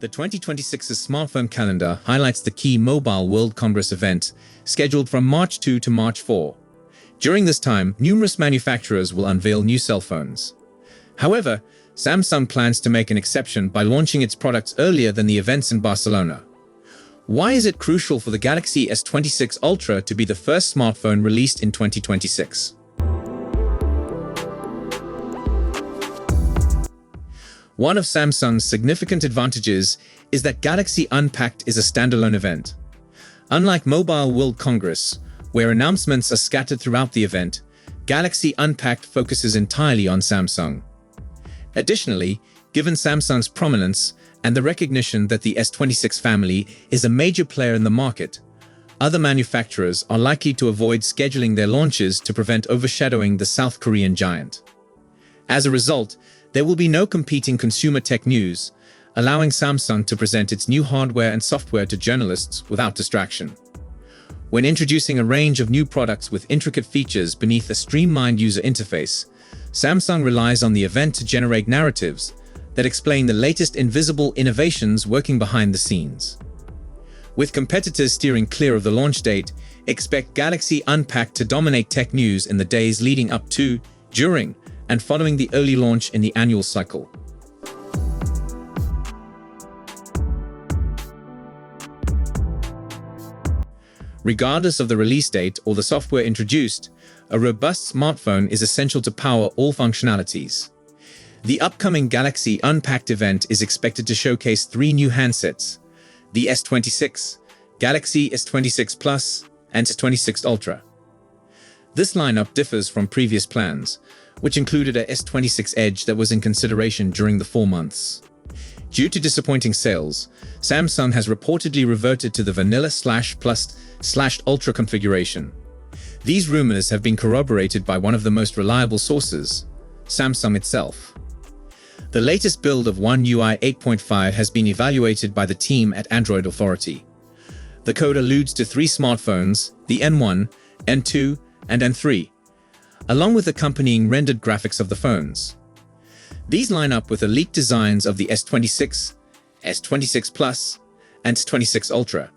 The 2026's smartphone calendar highlights the key Mobile World Congress event, scheduled from March 2 to March 4. During this time, numerous manufacturers will unveil new cell phones. However, Samsung plans to make an exception by launching its products earlier than the events in Barcelona. Why is it crucial for the Galaxy S26 Ultra to be the first smartphone released in 2026? One of Samsung's significant advantages is that Galaxy Unpacked is a standalone event. Unlike Mobile World Congress, where announcements are scattered throughout the event, Galaxy Unpacked focuses entirely on Samsung. Additionally, given Samsung's prominence and the recognition that the S26 family is a major player in the market, other manufacturers are likely to avoid scheduling their launches to prevent overshadowing the South Korean giant. As a result, there will be no competing consumer tech news, allowing Samsung to present its new hardware and software to journalists without distraction. When introducing a range of new products with intricate features beneath a streamlined user interface, Samsung relies on the event to generate narratives that explain the latest invisible innovations working behind the scenes. With competitors steering clear of the launch date, expect Galaxy Unpacked to dominate tech news in the days leading up to, during, and following the early launch in the annual cycle. Regardless of the release date or the software introduced, a robust smartphone is essential to power all functionalities. The upcoming Galaxy Unpacked event is expected to showcase 3 new handsets: the S26, Galaxy S26 Plus, and S26 Ultra. This lineup differs from previous plans, which included a S26 Edge that was in consideration during the 4 months. Due to disappointing sales, Samsung has reportedly reverted to the Vanilla/Plus/Ultra configuration. These rumors have been corroborated by one of the most reliable sources, Samsung itself. The latest build of OneUI 8.5 has been evaluated by the team at Android Authority. The code alludes to 3 smartphones, the N1, N2, and N3, along with accompanying rendered graphics of the phones. These line up with the leaked designs of the S26, S26 Plus, and S26 Ultra.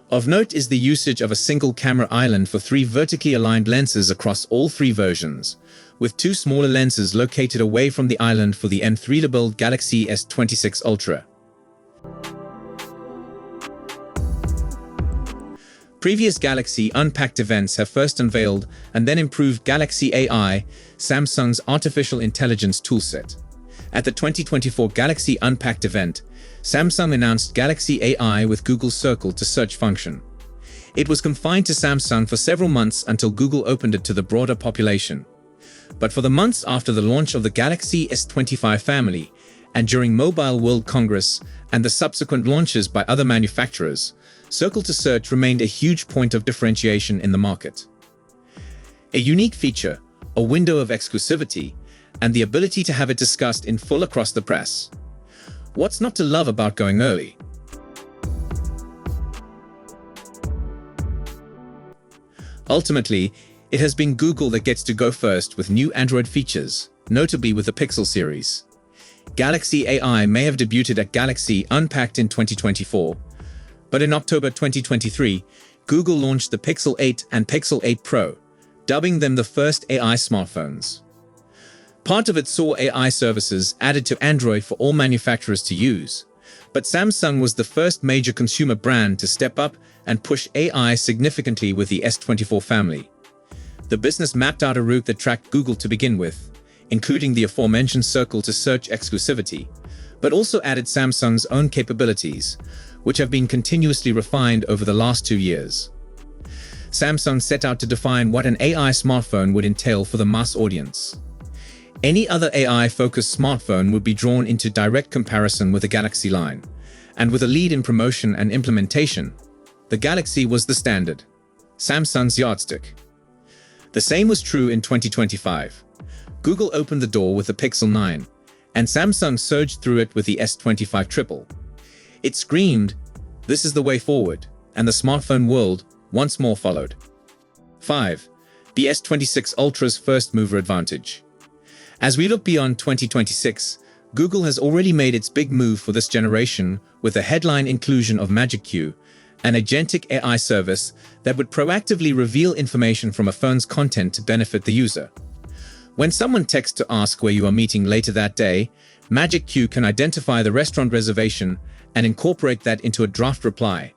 Of note is the usage of a single camera island for 3 vertically aligned lenses across all 3 versions, with 2 smaller lenses located away from the island for the N3-labeled Galaxy S26 Ultra. Previous Galaxy Unpacked events have first unveiled and then improved Galaxy AI, Samsung's artificial intelligence toolset. At the 2024 Galaxy Unpacked event, Samsung announced Galaxy AI with Google Circle to search function. It was confined to Samsung for several months until Google opened it to the broader population. But for the months after the launch of the Galaxy S25 family, and during Mobile World Congress and the subsequent launches by other manufacturers, Circle to Search remained a huge point of differentiation in the market. A unique feature, a window of exclusivity, and the ability to have it discussed in full across the press. What's not to love about going early? Ultimately, it has been Google that gets to go first with new Android features, notably with the Pixel series. Galaxy AI may have debuted at Galaxy Unpacked in 2024, but in October 2023, Google launched the Pixel 8 and Pixel 8 Pro, dubbing them the first AI smartphones. Part of it saw AI services added to Android for all manufacturers to use, but Samsung was the first major consumer brand to step up and push AI significantly with the S24 family. The business mapped out a route that tracked Google to begin with, including the aforementioned Circle to Search exclusivity, but also added Samsung's own capabilities, which have been continuously refined over the last 2 years. Samsung set out to define what an AI smartphone would entail for the mass audience. Any other AI-focused smartphone would be drawn into direct comparison with the Galaxy line, and with a lead in promotion and implementation, the Galaxy was the standard, Samsung's yardstick. The same was true in 2025. Google opened the door with the Pixel 9, and Samsung surged through it with the S25 Triple. It screamed, "This is the way forward," and the smartphone world once more followed. 5. The S26 Ultra's first mover advantage. As we look beyond 2026, Google has already made its big move for this generation with the headline inclusion of Magic Q, an agentic AI service that would proactively reveal information from a phone's content to benefit the user. When someone texts to ask where you are meeting later that day, Magic Q can identify the restaurant reservation and incorporate that into a draft reply,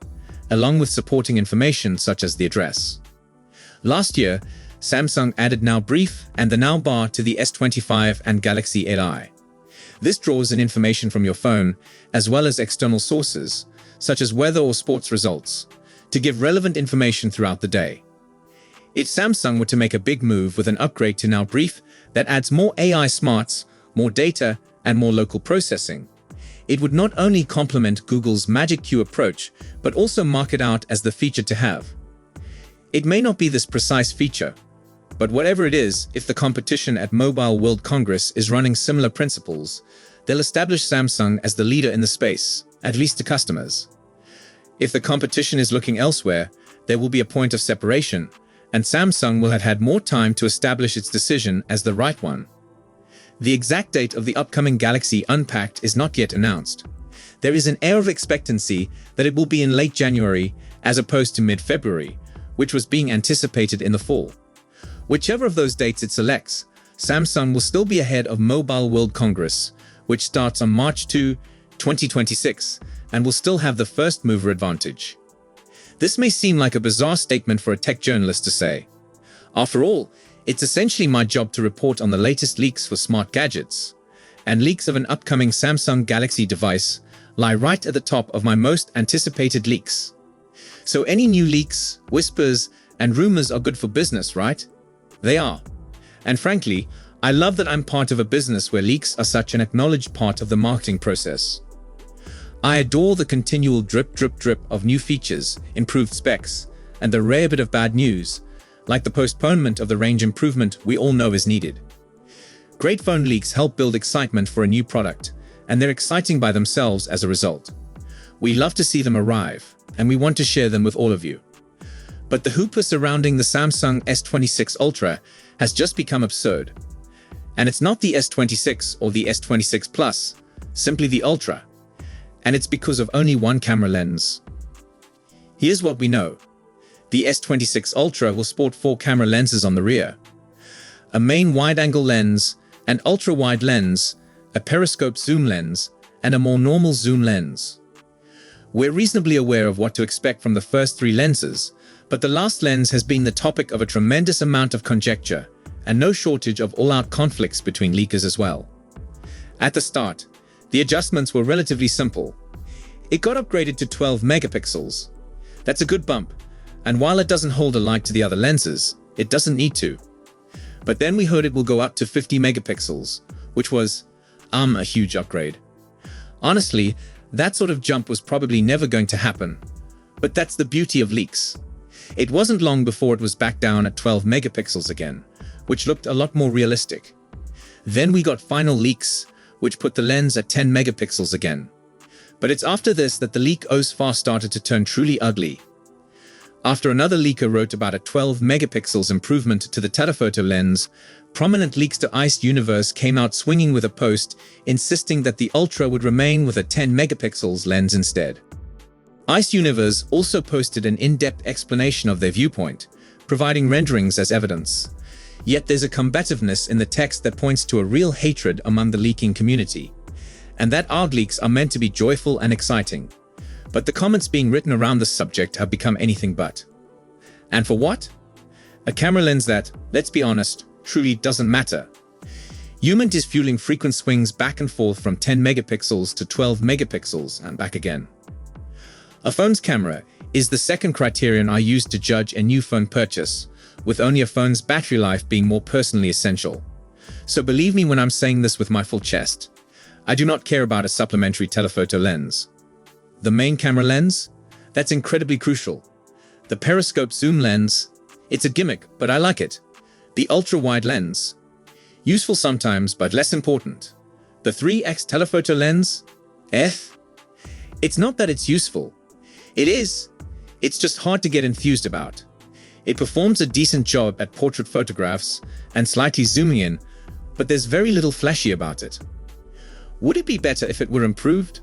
along with supporting information such as the address. Last year, Samsung added Now Brief and the Now Bar to the S25 and Galaxy AI. This draws in information from your phone, as well as external sources, such as weather or sports results, to give relevant information throughout the day. If Samsung were to make a big move with an upgrade to Now Brief that adds more AI smarts, more data, and more local processing, it would not only complement Google's Magic Q approach, but also mark it out as the feature to have. It may not be this precise feature, but whatever it is, if the competition at Mobile World Congress is running similar principles, they'll establish Samsung as the leader in the space, at least to customers. If the competition is looking elsewhere, there will be a point of separation, and Samsung will have had more time to establish its decision as the right one. The exact date of the upcoming Galaxy Unpacked is not yet announced. There is an air of expectancy that it will be in late January as opposed to mid-February, which was being anticipated in the fall. Whichever of those dates it selects, Samsung will still be ahead of Mobile World Congress, which starts on March 2, 2026, and will still have the first mover advantage. This may seem like a bizarre statement for a tech journalist to say. After all, it's essentially my job to report on the latest leaks for smart gadgets, and leaks of an upcoming Samsung Galaxy device lie right at the top of my most anticipated leaks. So any new leaks, whispers, and rumors are good for business, right? They are. And frankly, I love that I'm part of a business where leaks are such an acknowledged part of the marketing process. I adore the continual drip of new features, improved specs, and the rare bit of bad news, like the postponement of the range improvement we all know is needed. Great phone leaks help build excitement for a new product, and they're exciting by themselves as a result. We love to see them arrive, and we want to share them with all of you. But the hoopla surrounding the Samsung S26 Ultra has just become absurd. And it's not the S26 or the S26 Plus, simply the Ultra. And it's because of only one camera lens. Here's what we know. The S26 Ultra will sport 4 camera lenses on the rear. A main wide-angle lens, an ultra-wide lens, a periscope zoom lens, and a more normal zoom lens. We're reasonably aware of what to expect from the first 3 lenses, but the last lens has been the topic of a tremendous amount of conjecture, and no shortage of all-out conflicts between leakers as well. At the start, the adjustments were relatively simple. It got upgraded to 12 megapixels. That's a good bump, and while it doesn't hold a light to the other lenses, it doesn't need to. But then we heard it will go up to 50 megapixels, which was, a huge upgrade. Honestly, that sort of jump was probably never going to happen. But that's the beauty of leaks. It wasn't long before it was back down at 12 megapixels again, which looked a lot more realistic. Then we got final leaks, which put the lens at 10 megapixels again. But it's after this that the leak OSFAR started to turn truly ugly. After another leaker wrote about a 12 megapixels improvement to the telephoto lens, prominent leaks to Ice Universe came out swinging with a post insisting that the Ultra would remain with a 10 megapixels lens instead. Ice Universe also posted an in-depth explanation of their viewpoint, providing renderings as evidence. Yet there's a combativeness in the text that points to a real hatred among the leaking community. And that ARG leaks are meant to be joyful and exciting. But the comments being written around the subject have become anything but. And for what? A camera lens that, let's be honest, truly doesn't matter. Human is fueling frequent swings back and forth from 10 megapixels to 12 megapixels and back again. A phone's camera is the second criterion I use to judge a new phone purchase, with only a phone's battery life being more personally essential. So believe me when I'm saying this with my full chest. I do not care about a supplementary telephoto lens. The main camera lens? That's incredibly crucial. The periscope zoom lens? It's a gimmick, but I like it. The ultra-wide lens? Useful sometimes, but less important. The 3x telephoto lens? It's not that it's useful. It is. It's just hard to get enthused about. It performs a decent job at portrait photographs and slightly zooming in, but there's very little flashy about it. Would it be better if it were improved?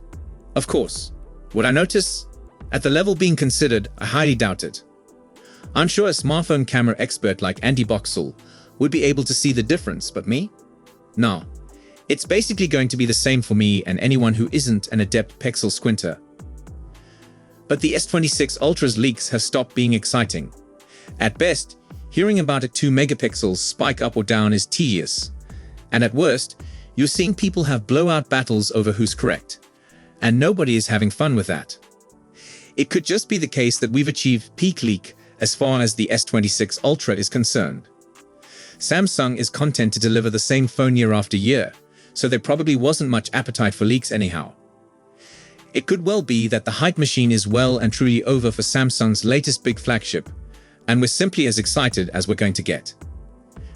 Of course. Would I notice? At the level being considered, I highly doubt it. I'm sure a smartphone camera expert like Andy Boxall would be able to see the difference, but me? No. It's basically going to be the same for me and anyone who isn't an adept pixel squinter. But the S26 Ultra's leaks have stopped being exciting. At best, hearing about a 2 megapixels spike up or down is tedious. And at worst, you're seeing people have blowout battles over who's correct. And nobody is having fun with that. It could just be the case that we've achieved peak leak as far as the S26 Ultra is concerned. Samsung is content to deliver the same phone year after year, so there probably wasn't much appetite for leaks anyhow. It could well be that the hype machine is well and truly over for Samsung's latest big flagship, and we're simply as excited as we're going to get.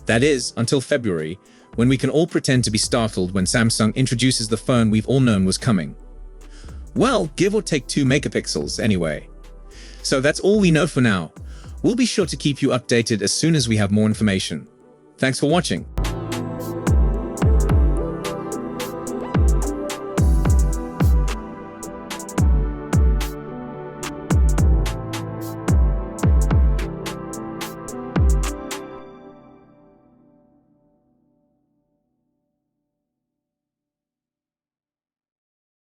That is, until February, when we can all pretend to be startled when Samsung introduces the phone we've all known was coming. Well, give or take 2 megapixels anyway. So that's all we know for now. We'll be sure to keep you updated as soon as we have more information. Thanks for watching.